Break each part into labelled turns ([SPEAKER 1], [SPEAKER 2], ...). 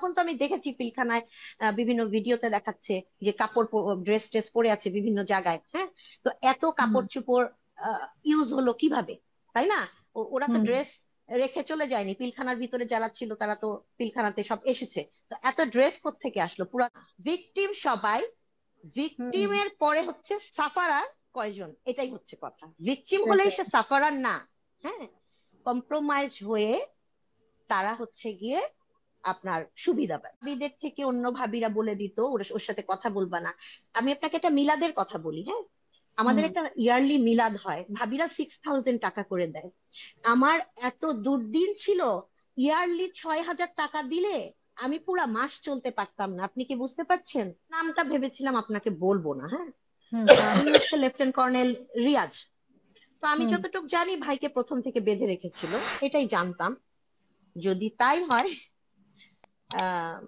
[SPEAKER 1] তখন তো আমি দেখেছি পিলখানায় বিভিন্ন ভিডিওতে দেখাচ্ছে যে কাপড় ড্রেস ট্রেস পরে আছে বিভিন্ন জায়গায়। হ্যাঁ, তো এত কাপড় চোপড় ইউজ হলো কিভাবে, তাই না? ওরা তো ড্রেস রেখে চলে যায়নি, পিলখানার ভিতরে যারা ছিল তারা তো পিলখানাতে সব এসেছে। তো এত ড্রেস কোত্থেকে আসলো? পুরা ভিকটিম সবাই, ভিকটিমের পরে হচ্ছে সাফারার কয়জন, এটাই হচ্ছে কথা। ভিকটিম হলেই সে সাফারার না। হ্যাঁ, কম্প্রোমাইজ হয়ে তারা হচ্ছে গিয়ে আপনার সুবিধাবাদীদের থেকে অন্য ভাবিরা বলে দিত ওর সাথে কথা বলবা না। আমি আপনাকে একটা মিলাদের কথা বলি। হ্যাঁ, আমাদের একটা ইয়ারলি মিলাদ হয়, ভাবিরা 6,000 টাকা করে দেয়। আমার এত দুর্দিন ছিল, ইয়ারলি 6,000 টাকা দিলে আমি পুরা মাস চলতে পারতাম না। আপনি কি বুঝতে পারছেন? নামটা ভেবেছিলাম আপনাকে বলবো না। হ্যাঁ, উনি হচ্ছে লেফটেন্যান্ট কর্নেল রিয়াজ। তো আমি যতটুকু জানি ভাইকে প্রথম থেকে বেঁধে রেখেছিল, এটাই জানতাম। যদি তাই হয়, আহ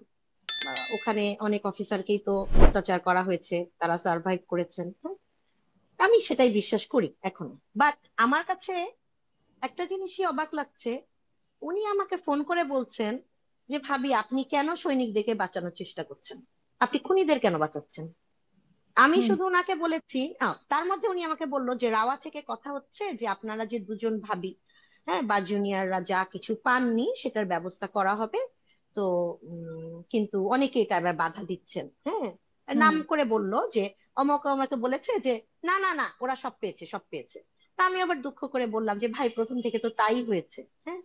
[SPEAKER 1] ওখানে অনেক অফিসারকেই তো অত্যাচার করা হয়েছে, তারা সার্ভাইভ করেছেন। হ্যাঁ, আমি সেটাই বিশ্বাস করি এখনো। বাট আমার কাছে একটা জিনিসই অবাক লাগছে, উনি আমাকে ফোন করে বলছেন যে ভাবি আপনি কেন সৈনিকদেরকে বাঁচানোর চেষ্টা করছেন, আপনি খুনিদের কেন বাঁচাচ্ছেন? আমি শুধু ওনাকে বলেছি, তার মধ্যে উনি আমাকে বললো যে রাওয়া থেকে কথা হচ্ছে যে আপনারা যে দুজন ভাবি, হ্যাঁ, বা জুনিয়ররা যা কিছু পাননি সেটার ব্যবস্থা করা হবে। তো কিন্তু অনেকে এটা এবার বাধা দিচ্ছেন। হ্যাঁ, নাম করে বললো যে অমক আমাকে বলেছে যে না না না, ওরা সব পেয়েছে, সব পেয়েছে। তা আমি আবার দুঃখ করে বললাম যে ভাই প্রথম থেকে তো তাই হয়েছে। হ্যাঁ,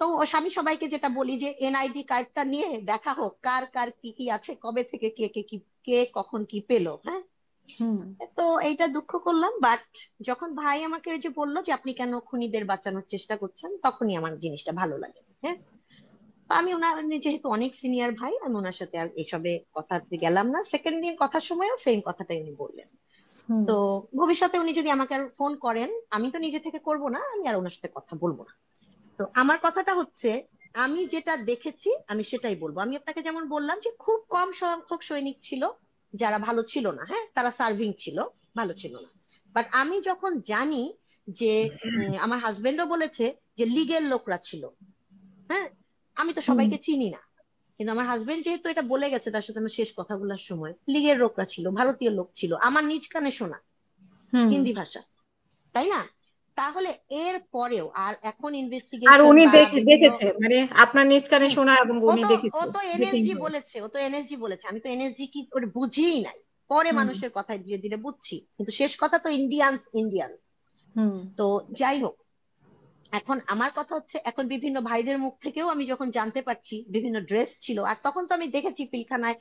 [SPEAKER 1] তো আমি সবাইকে যেটা বলি যে এনআইডি কার্ডটা নিয়ে দেখা হোক কার কার কি কি আছে, কবে থেকে কে কে কি, কে কখন কি পেলো। হ্যাঁ, তো এইটা দুঃখ করলাম। বাট যখন ভাই আমাকে ওই যে বললো যে আপনি কেন খুনিদের বাঁচানোর চেষ্টা করছেন, তখনই আমার জিনিসটা ভালো লাগে। হ্যাঁ, তো আমি ওনার যেহেতু অনেক সিনিয়র ভাই, আমি ওনার সাথে আর এসবে কথাতে গেলাম না। সেকেন্ড দিন কথার সময়ও সেম কথাটাই উনি বললেন। তো ভবিষ্যতে উনি যদি আমাকে আর ফোন করেন, আমি তো নিজে থেকে করব না, আমি আর ওনার সাথে কথা বলবো না। তো আমার কথাটা হচ্ছে, আমি যেটা দেখেছি আমি সেটাই বলবো। আমি আপনাকে যেমন বললাম যে খুব কম সংখ্যক সৈনিক ছিল যারা ভালো ছিল না। হ্যাঁ, তারা সার্ভিং ছিল, ভালো ছিল না। বাট আমি যখন জানি যে আমার হাজবেন্ডও বলেছে যে লিগের লোকরা ছিল। হ্যাঁ, আমি তো সবাইকে চিনি না, কিন্তু আমার হাজবেন্ড যেহেতু এটা বলে গেছে তার সাথে আমার শেষ কথাগুলোর সময়, লিগের লোকরা ছিল, ভারতীয় লোক ছিল, আমার নিজ কানে শোনা হিন্দি ভাষা, তাই না? তাহলে এর পরেও আর এখন
[SPEAKER 2] আর
[SPEAKER 1] ইনভেস্টিগেশন
[SPEAKER 2] উনি
[SPEAKER 1] বা বিভিন্ন,
[SPEAKER 2] দেখেছে, মানে আপনার নিজ কানে
[SPEAKER 1] হুম,
[SPEAKER 2] শোনা, এবং
[SPEAKER 1] ও
[SPEAKER 2] উনি
[SPEAKER 1] তো ও
[SPEAKER 2] দেখেছে
[SPEAKER 1] তো
[SPEAKER 2] দেখেই
[SPEAKER 1] এনএসজি
[SPEAKER 2] হবে।
[SPEAKER 1] বলেছে, ও তো এনএসজি বলেছে, আমি তো এনএসজি কি করে বুঝিই নাই। পরে
[SPEAKER 2] হুম
[SPEAKER 1] মানুষের কথায় ধীরে ধীরে বুঝছি, কিন্তু শেষ কথা তো ইন্ডিয়ান ইন্ডিয়ান।
[SPEAKER 2] হুম
[SPEAKER 1] তো যাই হোক, এখন আমার কথা হচ্ছে এখন বিভিন্ন ভাইদের মুখ থেকেও আমি যখন জানতে পারছি বিভিন্ন ড্রেস ছিল, আর তখন তো আমি দেখেছি পিলখানায়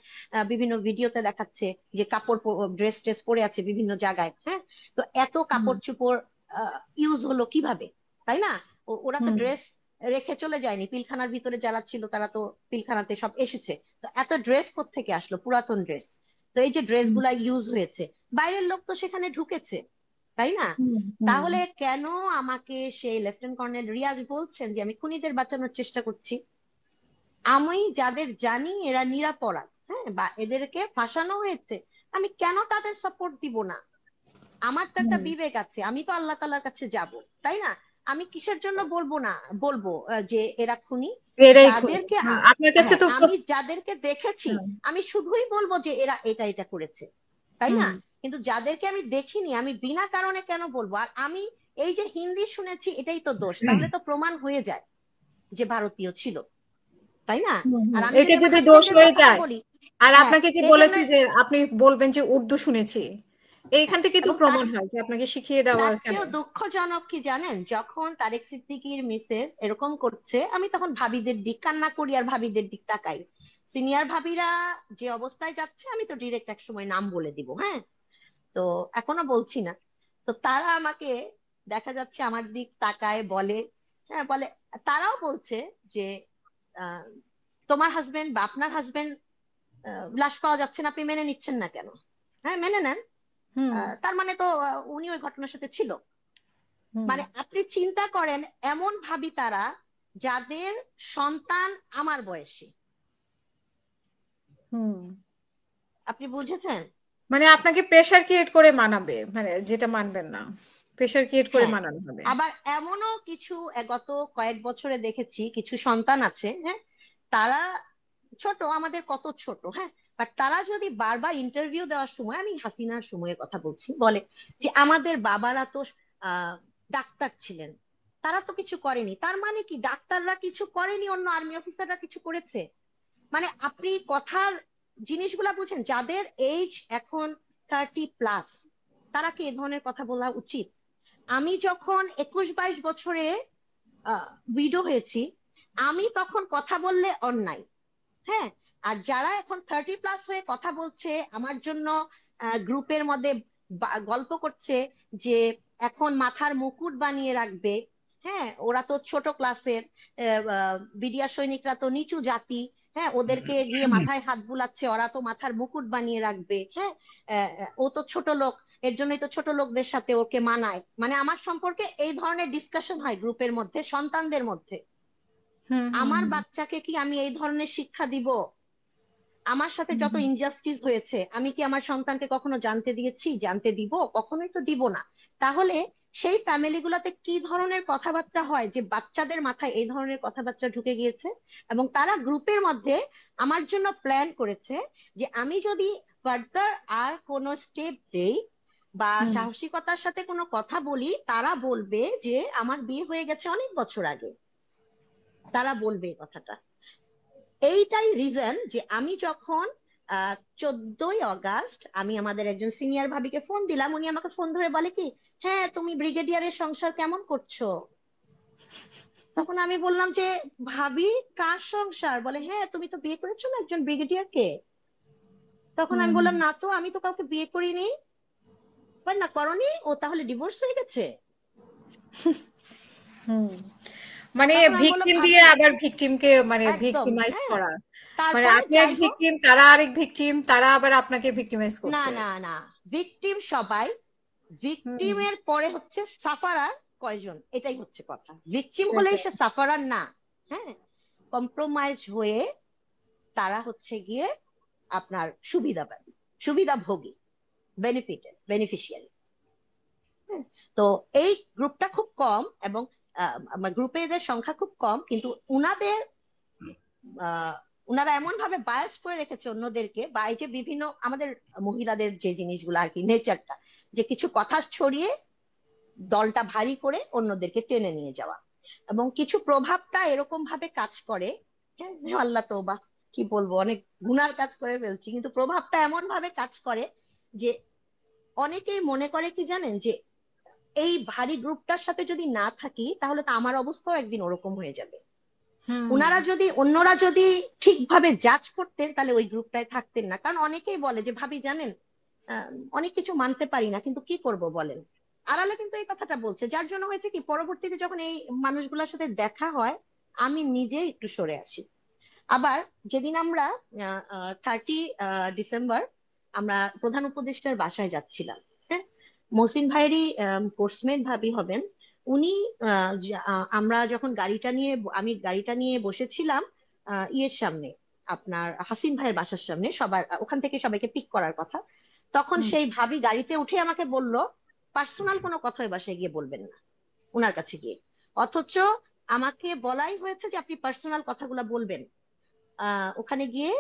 [SPEAKER 1] বিভিন্ন ভিডিওতে দেখাচ্ছে যে কাপড় ড্রেস ট্রেস পরে আছে বিভিন্ন জায়গায়। হ্যাঁ, তো এত
[SPEAKER 2] হুম
[SPEAKER 1] কাপড় চোপড় ইউজ হলো কিভাবে, তাই না? ওরা তো
[SPEAKER 2] হুম
[SPEAKER 1] ড্রেস রেখে চলে যায়নি, পিলখানার ভিতরে যারা ছিল তারা তো পিলখানাতে সব এসেছে। তো এত ড্রেস কোত্থেকে আসলো, পুরাতন ড্রেস? তো এই যে ড্রেস
[SPEAKER 2] হুম
[SPEAKER 1] গুলা ইউজ হয়েছে, বাইরের লোক তো সেখানে ঢুকেছে, তাই না?
[SPEAKER 2] হুম হুম
[SPEAKER 1] তাহলে কেন আমাকে সেই লেফটেন্যান্ট কর্নেল রিয়াজ বলছেন যে আমি খুনিদের বাঁচানোর চেষ্টা করছি? আমি যাদের জানি এরা নিরপরাধ, হ্যাঁ, বা এদেরকে ফাঁসানো হয়েছে, আমি কেন তাদের সাপোর্ট দিব না? আমার তো একটা
[SPEAKER 2] হুম।
[SPEAKER 1] বিবেক আছে, আমি তো আল্লাহ তাআলার কাছে যাব, তাই না? আমি কিসের জন্য বলবো না, বলবো যে এরা খুনি?
[SPEAKER 2] এরাই খুনি।
[SPEAKER 1] যাদেরকে
[SPEAKER 2] আপনার কাছে
[SPEAKER 1] হ্যাঁ,
[SPEAKER 2] তো
[SPEAKER 1] আমি যাদেরকে দেখেছি
[SPEAKER 2] হুম
[SPEAKER 1] আমি শুধুই বলবো যে এরা এটা এটা করেছে, তাই
[SPEAKER 2] হুম
[SPEAKER 1] না? কিন্তু যাদেরকে আমি দেখিনি আমি বিনা কারণে কেন বলবো? আর আমি এই যে হিন্দি শুনেছি এটাই তো দোষ, তাহলে তো প্রমাণ হয়ে যায় যে ভারতীয় ছিল, তাই না? আর আমি
[SPEAKER 2] এটা
[SPEAKER 1] যদি আমার
[SPEAKER 2] যদি দোষ
[SPEAKER 1] হাজবেন্ডের
[SPEAKER 2] হয়ে
[SPEAKER 1] কথাও
[SPEAKER 2] যায়,
[SPEAKER 1] বলি,
[SPEAKER 2] আর
[SPEAKER 1] হ্যাঁ,
[SPEAKER 2] আপনাকে যে
[SPEAKER 1] এই জন্য,
[SPEAKER 2] বলেছি যে আপনি বলবেন যে উর্দু শুনেছি, এইখান
[SPEAKER 1] হ্যাঁ,
[SPEAKER 2] থেকে তো
[SPEAKER 1] এবং তার
[SPEAKER 2] প্রমাণ হয় যে আপনাকে শিখিয়ে দেওয়ার
[SPEAKER 1] তার
[SPEAKER 2] কেন।
[SPEAKER 1] চেয়েও দুঃখজনক কি জানেন, যখন তারেক সিদ্দিকীর মিসেস এরকম করছে আমি তখন ভাবিদের দিক কান্না করি আর ভাবিদের দিক তাকাই। সিনিয়র ভাবিরা যে অবস্থায় যাচ্ছে আমি তো ডিরেক্ট এক সময় নাম বলে দিব। হ্যাঁ, তো এখনো বলছি না। তো তারা আমাকে দেখা যাচ্ছে আমার দিক তাকায় বলে, হ্যাঁ বলে, তারাও বলছে যে আহ, তোমার হাজবেন্ড বা আপনার হাজবেন্ড লাশ পাওয়া যাচ্ছে না, আপনি মেনে নিচ্ছেন না কেন? হ্যাঁ, মেনে নেন।
[SPEAKER 2] হুম
[SPEAKER 1] তার মানে তো উনি ওই ঘটনার সাথে ছিল।
[SPEAKER 2] হুম
[SPEAKER 1] মানে আপনি চিন্তা করেন, এমন ভাবি তারা যাদের সন্তান আমার বয়সী।
[SPEAKER 2] হুম।
[SPEAKER 1] আপনি বুঝেছেন?
[SPEAKER 2] মানে আপনাকে প্রেসার ক্রিয়েট করে মানাবে, মানে যেটা মানবেন না, প্রেসার ক্রিয়েট করে
[SPEAKER 1] হ্যাঁ,
[SPEAKER 2] মানানো হবে।
[SPEAKER 1] আবার এমনও কিছু গত কয়েক বছরে দেখেছি কিছু সন্তান আছে, হ্যাঁ, তারা ছোট, আমাদের কত ছোট, হ্যাঁ, বাট তারা যদি বারবার ইন্টারভিউ দেওয়ার সময়, আমি হাসিনার সময়ের কথা বলছি, বলে যে আমাদের বাবারা তো আহ ডাক্তার ছিলেন, তারা তো কিছু করেনি, তার মানে কি ডাক্তাররা কিছু করেনি, অন্য আর্মি অফিসাররা কিছু করেছে? মানে আপনি কথার জিনিসগুলা বুঝেন, যাদের এজ এখন 30+, তারা কি এ ধরনের কথা বলা উচিত? আমি যখন 21-22 বছরে উইডো হয়েছি, আমি তখন কথা বললে অন্যায়, হ্যাঁ, আর যারা এখন 30+ হয়ে কথা বলছে আমার জন্য, গ্রুপের মধ্যে গল্প করছে যে এখন মাথার মুকুট বানিয়ে রাখবে, হ্যাঁ, ওরা তো ছোট ক্লাসের, বিডিআর সৈনিকরা তো নিচু জাতি, হ্যাঁ, ওদেরকে গিয়ে মাথায় হাত বুলাচ্ছে, ওরা তো মাথার মুকুট বানিয়ে রাখবে, হ্যাঁ, ও তো ছোট লোক, এর জন্যই তো ছোট লোকদের সাথে ওকে মানায়, মানে আমার সম্পর্কে এই ধরনের ডিসকাশন হয় গ্রুপের মধ্যে, সন্তানদের মধ্যে।
[SPEAKER 2] হুম হুম
[SPEAKER 1] আমার
[SPEAKER 2] হুম
[SPEAKER 1] বাচ্চাকে কি আমি এই ধরনের শিক্ষা দিব? আমার সাথে
[SPEAKER 2] হুম
[SPEAKER 1] যত
[SPEAKER 2] হুম
[SPEAKER 1] ইনজাস্টিস হয়েছে, আমি কি আমার সন্তানকে কখনো জানতে দিয়েছি, জানতে দিব? কখনোই তো দিব না। তাহলে সেই ফ্যামিলি গুলাতে কি ধরনের কথাবার্তা হয় যে বাচ্চাদের মাথায় এই ধরনের কথাবার্তা ঢুকে গিয়েছে, এবং তারা গ্রুপের মধ্যে আমার জন্য প্ল্যান করেছে যে আমি যদি ফার্দার আর কোনো স্টেপ দেই বা
[SPEAKER 2] হুম
[SPEAKER 1] সাহসিকতার সাথে কোনো কথা বলি, তারা বলবে যে আমার বিয়ে হয়ে গেছে অনেক বছর আগে, তারা বলবে এই কথাটা। এইটাই রিজন যে আমি যখন 14ই অগাস্ট আমি আমাদের একজন সিনিয়র ভাবিকে ফোন দিলাম, উনি আমাকে ফোন ধরে বলে কি, হ্যাঁ তুমি ব্রিগেডিয়ারের সংসার কেমন করছো? তখন আমি বললাম যে ভাবি, কার সংসার? বলে হ্যাঁ তুমি তো বিয়ে করেছো না একজন ব্রিগেডিয়ারকে। তখন
[SPEAKER 2] হুম
[SPEAKER 1] আমি
[SPEAKER 2] হুম
[SPEAKER 1] বললাম না তো, আমি তো কাউকে বিয়ে করিনি। বলে না করনি, ও তাহলে ডিভোর্স হয়ে গেছে?
[SPEAKER 2] হুম। মানে
[SPEAKER 1] তখন আমি বললাম
[SPEAKER 2] ভিকটিম দিয়ে
[SPEAKER 1] ভাবি,
[SPEAKER 2] আবার ভিকটিমকে মানে
[SPEAKER 1] একদম
[SPEAKER 2] ভিকটিমাইজ
[SPEAKER 1] হ্যাঁ।
[SPEAKER 2] করা, মানে
[SPEAKER 1] তারপরে
[SPEAKER 2] আপনি এক
[SPEAKER 1] যাই হোক,
[SPEAKER 2] ভিকটিম, তারা আরেক ভিকটিম, তারা আবার আপনাকে ভিকটিমাইজ
[SPEAKER 1] না
[SPEAKER 2] করছে।
[SPEAKER 1] না না, ভিকটিম সবাই,
[SPEAKER 2] হুম,
[SPEAKER 1] ভিকটিমের পরে হচ্ছে সাফারার কয়জন, এটাই হচ্ছে কথা। ভিকটিম হলেই
[SPEAKER 2] সেটাই।
[SPEAKER 1] সে সাফারার না, হ্যাঁ, কম্প্রোমাইজ হয়ে তারা হচ্ছে গিয়ে আপনার সুবিধাবাদী, সুবিধাভোগী, বেনিফিশিয়ারি। তো এই গ্রুপটা খুব কম, এবং গ্রুপে এদের সংখ্যা খুব কম, কিন্তু উনাদের আহ উনারা এমন ভাবে বায়াস করে রেখেছে অন্যদেরকে, বা এই যে বিভিন্ন আমাদের মহিলাদের যে জিনিসগুলো আর কি, নেচারটা, যে কিছু কথা ছড়িয়ে দলটা ভারী করে অন্যদেরকে টেনে নিয়ে যাওয়া, এবং কিছু প্রভাবটা এরকম ভাবে কাজ করে, হ্যাঁ, আল্লাহ তোবা, কি বলবো, অনেক গুনার কাজ করে ফেলছি, কিন্তু প্রভাবটা এমন ভাবে কাজ করে যে অনেকেই মনে করে কি জানেন, যে এই ভারী গ্রুপটার সাথে যদি না থাকি তাহলে তো আমার অবস্থাও একদিন ওরকম হয়ে যাবে।
[SPEAKER 2] হুম
[SPEAKER 1] ওনারা যদি, অন্যরা যদি ঠিকভাবে জাজ করতেন তাহলে ওই গ্রুপটায় থাকতেন না, কারণ অনেকেই বলে যে ভাবি জানেন, আহ, অনেক কিছু মানতে পারি না, কিন্তু কি করব বলেন। আড়ালে কিন্তু এই কথাটা বলছে, যার জন্য হয়েছে কি পরবর্তীতে যখন এই মানুষগুলোর সাথে দেখা হয়, আমি নিজে একটু সরে আসি। আবার যেদিন আমরা 30 ডিসেম্বর আমরা প্রধান উপদেষ্টার বাসায় যাচ্ছিলাম, হ্যাঁ, মহসিন ভাইয়েরই কোর্সমেট ভাবি হবেন উনি, আমরা যখন গাড়িটা নিয়ে, আমি গাড়িটা নিয়ে বসেছিলাম ইয়ের সামনে, আপনার হাসিন ভাইয়ের বাসার সামনে, সবার ওখান থেকে সবাইকে পিক করার কথা, তখন
[SPEAKER 2] হুম
[SPEAKER 1] সেই ভাবি গাড়িতে উঠে আমাকে বলল পার্সোনাল কোনো কথা ওই বাসায় গিয়ে বলবেন না, ওনার কাছে গিয়ে। অথচ আমাকে বলাই হয়েছে যে আপনি পার্সোনাল কথাগুলো বলবেন ওখানে গিয়ে,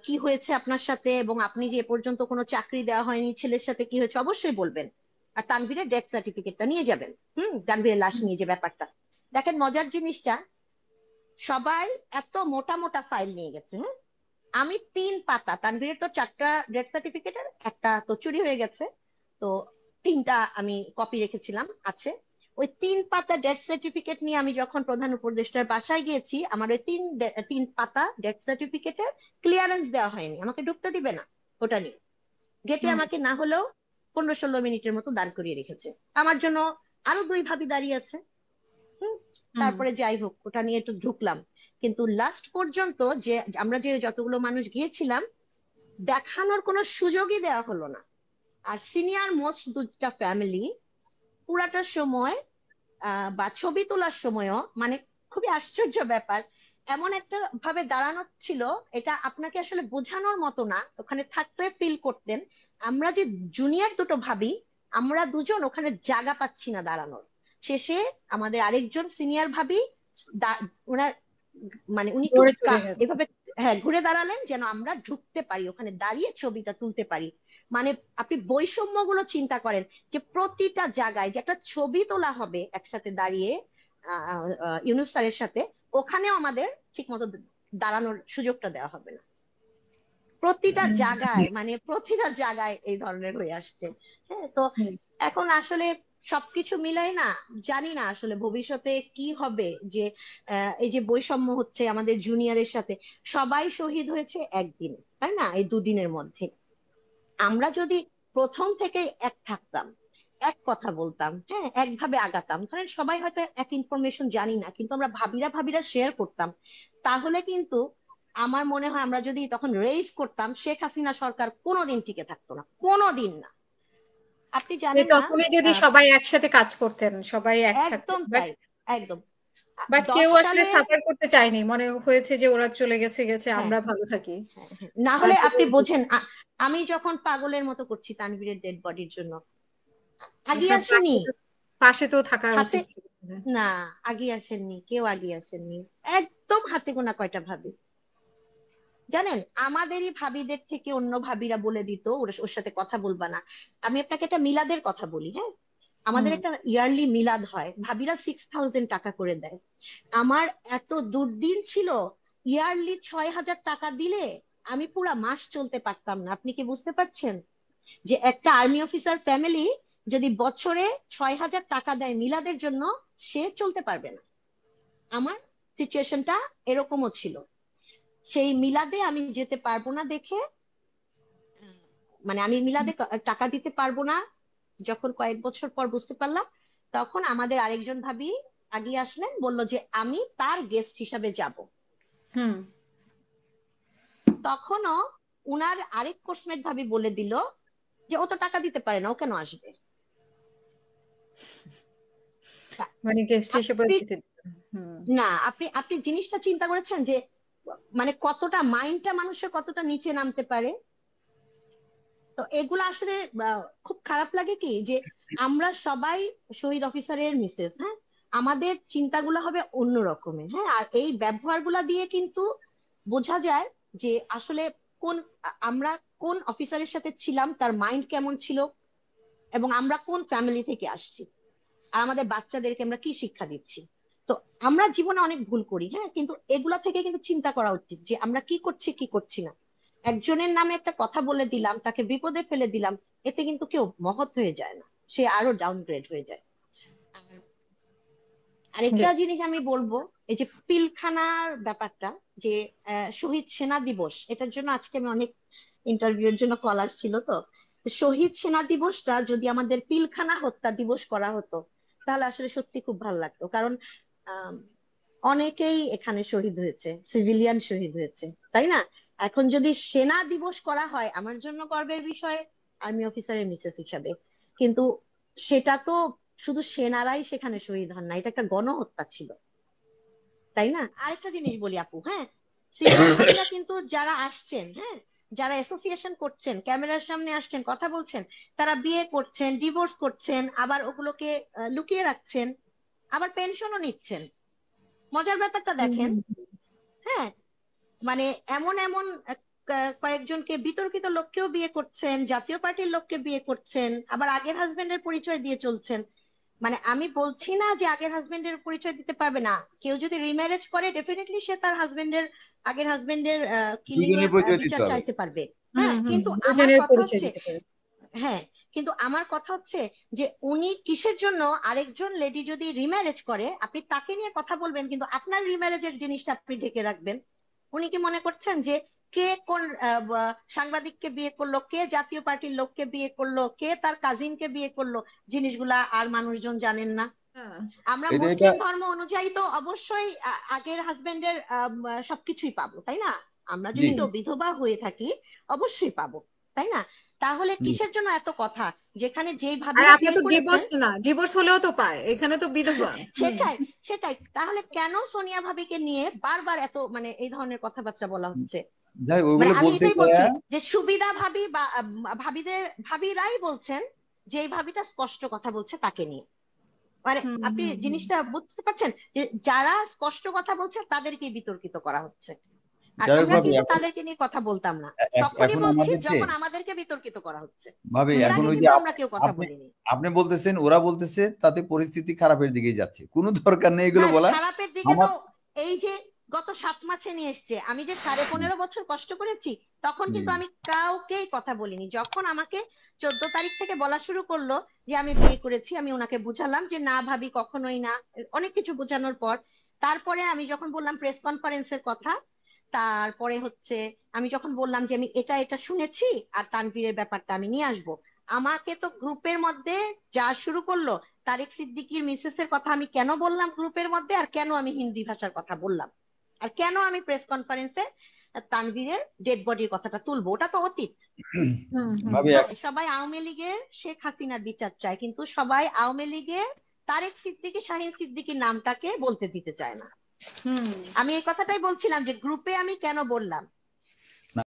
[SPEAKER 1] কি হয়েছে আপনার সাথে, এবং আপনি যে এ পর্যন্ত কোনো চাকরি দেওয়া হয়নি, ছেলের সাথে কি হয়েছে অবশ্যই বলবেন, আর তানভীরের ডেথ সার্টিফিকেটটা নিয়ে যাবেন, তানভীরের লাশ নিয়ে যে ব্যাপারটা। দেখেন মজার জিনিসটা, সবাই এত মোটা মোটা ফাইল নিয়ে গেছে, হ্যাঁ, আমি 3 পাতা, তানভীরের তো 4টা ডেথ সার্টিফিকেটের, একটা তো চুরি হয়ে গেছে, তো 3টা আমি কপি রেখেছিলাম আছে। ওই 3 পাতা ডেথ সার্টিফিকেট নিয়ে আমি যখন প্রধান উপদেষ্টার বাসায় গিয়েছি, আমার ওই 3 পাতা ডেথ সার্টিফিকেটের ক্লিয়ারেন্স দেওয়া হয়নি, আমাকে ঢুকতে দিবে না ওটা নিয়ে। গেটে
[SPEAKER 2] হুম
[SPEAKER 1] আমাকে না হলেও 15-16 মিনিটের মতো দাঁড় করিয়ে রেখেছে, আমার জন্য আরো 2 ভাবি দাঁড়িয়ে আছে। হুম,
[SPEAKER 2] হুম
[SPEAKER 1] তারপরে যাই হোক ওটা নিয়ে একটু ঢুকলাম, কিন্তু লাস্ট পর্যন্ত যে আমরা যে যতগুলো মানুষ গিয়েছিলাম, দেখানোর কোনো সুযোগই দেওয়া হলো না। আর সিনিয়র মোস্ট 2টা ফ্যামিলি পুরাটা সময় বা ছবি তোলার সময়ও, মানে খুবই আশ্চর্য ব্যাপার, এমন একটা ভাবে দাঁড়ানো ছিল, এটা আপনাকে আসলে বোঝানোর মতো না, ওখানে থাকলে ফিল করতেন। আমরা যে জুনিয়র দুটো ভাবি, আমরা দুজন ওখানে জায়গা পাচ্ছি না দাঁড়ানোর। শেষে আমাদের আরেকজন সিনিয়র ভাবি, ওনার মানে উনি
[SPEAKER 2] দৌড়ে চলে গেছে।
[SPEAKER 1] এভাবে হ্যাঁ ঘুরে দাঁড়ালেন যেন আমরা ঢুকতে পারি, ওখানে দাঁড়িয়ে ছবিটা তুলতে পারি। মানে আপনি বৈষম্যগুলো চিন্তা করেন, যে প্রতিটা জায়গায় যে একটা ছবি তোলা হবে একসাথে দাঁড়িয়ে ইউনূস স্যারের সাথে, ওখানেও আমাদের ঠিক মতো দাঁড়ানোর সুযোগটা দেওয়া হবে না। প্রতিটা জায়গায়, মানে প্রতিটা জায়গায় এই ধরনের হয়ে আসছে। হ্যাঁ, তো এখন আসলে সবকিছু মিলাই না, জানি না আসলে ভবিষ্যতে কি হবে। যে এই যে বৈষম্য হচ্ছে আমাদের জুনিয়রের সাথে, সবাই শহীদ হয়েছে একদিন, তাই না, এই দুদিনের মধ্যে। আমরা যদি প্রথম থেকে এক থাকতাম, এক কথা বলতাম, হ্যাঁ একভাবে আগাতাম, ধরেন সবাই হয়তো এক ইনফরমেশন জানি না, কিন্তু আমরা ভাবিরা ভাবিরা শেয়ার করতাম, তাহলে কিন্তু আমার মনে হয় আমরা যদি তখন রেইজ করতাম, শেখ হাসিনা সরকার কোনোদিন টিকে থাকতো না, কোনোদিন না। আপনি জানেন না,
[SPEAKER 2] তখনই যদি সবাই একসাথে কাজ করতেন, সবাই এক থাকতেন,
[SPEAKER 1] একদম তাই, একদম।
[SPEAKER 2] বাট কেউ
[SPEAKER 1] 10
[SPEAKER 2] আসলে
[SPEAKER 1] সালে
[SPEAKER 2] সাফার করতে চায়নি, মনে হয়েছে যে ওরা চলে গেছে গেছে,
[SPEAKER 1] হ্যাঁ,
[SPEAKER 2] আমরা ভালো থাকি।
[SPEAKER 1] হ্যাঁ, হ্যাঁ। না হলে আপনি বোঝেন, আমি যখন পাগলের মতো করছি তানভীরের ডেড বডির জন্য, আগে
[SPEAKER 2] আপনার
[SPEAKER 1] আসেনি
[SPEAKER 2] পাশে তো থাকা
[SPEAKER 1] হাতে,
[SPEAKER 2] উচিত ছিল।
[SPEAKER 1] না আগে আসেননি, কেউ আগে আসেননি। একদম হাতে গোনা কয়টা ভাবি জানেন, আমাদেরই ভাবিদের থেকে অন্য ভাবিরা বলে দিত ওর সাথে কথা বলবা না। আমি আপনাকে একটা মিলাদের কথা বলি, হ্যাঁ, আমাদের একটা ইয়ারলি মিলাদ হয়, ভাবিরা 6,000 টাকা করে দেয়। আমার এত দুর্দিন ছিল, ইয়ারলি 6,000 টাকা দিলে আমি পুরা মাস চলতে পারতাম না। আপনি কি বুঝতে পারছেন যে একটা আর্মি অফিসার ফ্যামিলি যদি বছরে 6,000 টাকা দেয় মিলাদের জন্য, সে চলতে পারবে না। আমার সিচুয়েশনটা এরকমও ছিল। সেই মিলাদে আমি যেতে পারবো না দেখে, মানে আমি মিলাদে টাকা দিতে পারবো না যখন কয়েক বছর পর বুঝতে পারলাম, তখন আমাদের আরেকজন ভাবি আগিয়ে আসলেন, বলল যে আমি তার গেস্ট হিসাবে যাব।
[SPEAKER 2] হুম।
[SPEAKER 1] তখনও উনার আরেক কোর্সমেট ভাবি বলে দিল যে ও তো টাকা দিতে পারে না, ও কেন আসবে।
[SPEAKER 2] মানে গেস্ট হিসেবে
[SPEAKER 1] আপনি
[SPEAKER 2] যেতে দিতেন। হুম।
[SPEAKER 1] না, আপনি আপনি জিনিসটা চিন্তা করেছেন যে মানে কতটা মাইন্ডটা মানুষের কতটা নিচে নামতে পারে। তো এগুলো আসলে খুব খারাপ লাগে কি যে আমরা সবাই শহীদ অফিসারের মিসেস, হ্যাঁ, আমাদের চিন্তাগুলো হবে অন্য রকমের, হ্যাঁ, আর এই ব্যবহারগুলা দিয়ে কিন্তু বোঝা যায় যে আসলে কোন আমরা কোন অফিসারের সাথে ছিলাম, তার মাইন্ড কেমন ছিল, এবং আমরা কোন ফ্যামিলি থেকে আসছি, আর আমাদের বাচ্চাদেরকে আমরা কি শিক্ষা দিচ্ছি। তো আমরা জীবনে অনেক ভুল করি, হ্যাঁ, কিন্তু এগুলা থেকে কিন্তু চিন্তা করা উচিত যে আমরা কি করছি কি করছি না। একজনের নামে একটা কথা বলে দিলাম, তাকে বিপদে ফেলে দিলাম, এতে কিন্তু কেউ মহৎ হয়ে যায় না, সে আরো ডাউনগ্রেড হয়ে যায়। আর আরেকটা জিনিস আমি বলবো, এই যে পিলখানার ব্যাপারটা, যে শহীদ সেনা দিবস, এটার জন্য আজকে আমি অনেক ইন্টারভিউর জন্য কল আসছিল, তো শহীদ সেনা দিবসটা যদি আমাদের পিলখানা হত্যা দিবস করা হতো, তাহলে আসলে সত্যি খুব ভালো লাগতো। কারণ আম, অনেকেই এখানে শহীদ হয়েছে, সিভিলিয়ান শহীদ হয়েছে, তাই না। এখন যদি সেনা দিবস করা হয়, আমার জন্য গর্বের বিষয় আর্মি অফিসারের মিসেস হিসাবে, কিন্তু সেটা তো শুধু সেনারাই সেখানে শহীদ হন না, এটা একটা গণহত্যা ছিল, তাই না। আরেকটা জিনিস বলি আপু, হ্যাঁ, সিনিয়র ভাবিরা কিন্তু যারা আসছেন, হ্যাঁ, যারা অ্যাসোসিয়েশন করছেন, ক্যামেরার সামনে আসছেন, কথা বলছেন, তারা বিয়ে করছেন, ডিভোর্স করছেন, আবার ওগুলোকে লুকিয়ে রাখছেন, আবার পেনশনও নিচ্ছেন। মজার ব্যাপারটা দেখেন, হ্যাঁ, মানে এমন এমন কয়েকজনকে, বিতর্কিত লোককেও বিয়ে করছেন, জাতীয় পার্টির লোককে বিয়ে করছেন, আবার আগের হাজবেন্ডের পরিচয় দিয়ে চলছেন। মানে আমি বলছি না যে আগের হাজবেন্ডের পরিচয় দিতে পারবে না, কেউ যদি রিম্যারেজ করে ডেফিনেটলি সে তার হাজবেন্ডের, আগের হাজবেন্ডের কিলিং
[SPEAKER 3] দুজনের
[SPEAKER 1] এর
[SPEAKER 3] পরিচয় দিতে
[SPEAKER 1] বিচার
[SPEAKER 3] হবে।
[SPEAKER 1] চাইতে পারবে।
[SPEAKER 2] হুম
[SPEAKER 1] হ্যাঁ,
[SPEAKER 2] হুম
[SPEAKER 1] কিন্তু আমার
[SPEAKER 2] দুজনের
[SPEAKER 1] কথা
[SPEAKER 2] পরিচয়
[SPEAKER 1] হচ্ছে,
[SPEAKER 2] দিতে পারে।
[SPEAKER 1] হ্যাঁ, কিন্তু আমার কথা হচ্ছে যে উনি কিসের জন্য আরেকজন লেডি যদি রিম্যারেজ করে, আপনি তাকে নিয়ে কথা বলবেন, কিন্তু আপনার রিম্যারেজের জিনিসটা আপনি ঢেকে রাখবেন। উনি কি মনে করছেন যে কে কোন সাংবাদিককে বিয়ে করলো, কে জাতীয় পার্টির লোককে বিয়ে করলো, কে তার কাজিনকে বিয়ে করলো, জিনিসগুলা আর মানুষজন জানেন না।
[SPEAKER 2] হ্যাঁ।
[SPEAKER 1] আমরা
[SPEAKER 3] এটা এটা
[SPEAKER 1] মুসলিম ধর্ম অনুযায়ী তো অবশ্যই আগের হাজবেন্ডের সবকিছুই পাবো, তাই না। আমরা
[SPEAKER 3] জি
[SPEAKER 1] যদি কেউ বিধবা হয়ে থাকি, অবশ্যই পাবো, তাই না। তাহলে
[SPEAKER 3] জি
[SPEAKER 1] কিসের জন্য এত কথা, যেখানে যেই
[SPEAKER 2] আর
[SPEAKER 1] ভাবিরা
[SPEAKER 2] আপনি
[SPEAKER 1] বিয়ে
[SPEAKER 2] তো
[SPEAKER 1] করেছেন।
[SPEAKER 2] ডিভোর্স না, ডিভোর্স হলেও তো পায়, এখানে তো বিধবা। হুম।
[SPEAKER 1] সেটাই, সেটাই, তাহলে কেন সোনিয়া ভাবিকে নিয়ে বারবার এত মানে এই ধরনের কথাবার্তা বলা হচ্ছে।
[SPEAKER 3] যাই
[SPEAKER 1] মানে
[SPEAKER 3] ওইগুলো
[SPEAKER 1] আমি
[SPEAKER 3] বলতে
[SPEAKER 1] এটাই
[SPEAKER 3] চাই।
[SPEAKER 1] বলছি যে সুবিধা ভাবি বা ভাবিদের, ভাবিরাই বলছেন যে এই ভাবিটা স্পষ্ট কথা বলছে তাকে নিয়ে, মানে
[SPEAKER 2] হুম
[SPEAKER 1] আপনি
[SPEAKER 2] হুম হুম
[SPEAKER 1] জিনিসটা বুঝতে পারছেন যে যারা স্পষ্ট কথা বলছে তাদেরকে বিতর্কিত করা হচ্ছে, আর
[SPEAKER 3] যাই হোক
[SPEAKER 1] আমরা
[SPEAKER 3] ভাবি,
[SPEAKER 1] কিন্তু
[SPEAKER 3] এখন
[SPEAKER 1] তাদেরকে নিয়ে কথা বলতাম না, তখনই
[SPEAKER 3] এখন
[SPEAKER 1] বলছি
[SPEAKER 3] আমাদেরকে
[SPEAKER 1] যখন আমাদেরকে বিতর্কিত করা হচ্ছে।
[SPEAKER 3] ভাবি,
[SPEAKER 1] এর
[SPEAKER 3] এখন
[SPEAKER 1] আগে
[SPEAKER 3] ওই যে
[SPEAKER 1] কিন্তু আমরা
[SPEAKER 3] আপনি
[SPEAKER 1] কেউ কথা
[SPEAKER 3] আপনি
[SPEAKER 1] বলিনি।
[SPEAKER 3] আপনি বলতেছেন, ওরা বলতেছে, তাতে পরিস্থিতি খারাপের দিকেই যাচ্ছে, কোনো দরকার নেই এগুলো
[SPEAKER 1] হ্যাঁ,
[SPEAKER 3] বলা।
[SPEAKER 1] খারাপের দিকে
[SPEAKER 3] আমার
[SPEAKER 1] তো এই যে গত 7 মাসে নিয়ে এসছে, আমি যে 15.5 বছর কষ্ট করেছি, তখন কিন্তু
[SPEAKER 3] হুম,
[SPEAKER 1] আমি কাউকেই কথা বলিনি। যখন আমাকে 14 তারিখ থেকে বলা শুরু করলো যে আমি বিয়ে করেছি, আমি ওনাকে বুঝালাম যে না ভাবি, কখনোই না, অনেক কিছু বোঝানোর পর তারপরে আমি যখন বললাম প্রেস কনফারেন্সের কথা, তারপরে হচ্ছে আমি যখন বললাম যে আমি এটা এটা শুনেছি আর তানভীরের ব্যাপারটা আমি নিয়ে আসবো, আমাকে তো গ্রুপের মধ্যে যা শুরু করলো। তারেক সিদ্দিকীর মিসেসের কথা আমি কেন বললাম গ্রুপের মধ্যে, আর কেন আমি হিন্দি ভাষার কথা বললাম, আর কেন আমি প্রেস কনফারেন্সে তানভীরের ডেড বডির কথাটা তুলবো, ওটা তো অতীত।
[SPEAKER 2] হুম হুম
[SPEAKER 3] ভাবি
[SPEAKER 1] হ্যাঁ, সবাই আওয়ামী লীগের শেখ হাসিনার বিচার চায়, কিন্তু সবাই আওয়ামী লীগের তারেক সিদ্দিকী, শাহিন সিদ্দিকীর নামটাকে বলতে দিতে চায় না।
[SPEAKER 2] হুম
[SPEAKER 1] আমি এই কথাটাই বলছিলাম যে গ্রুপে আমি কেন বললাম,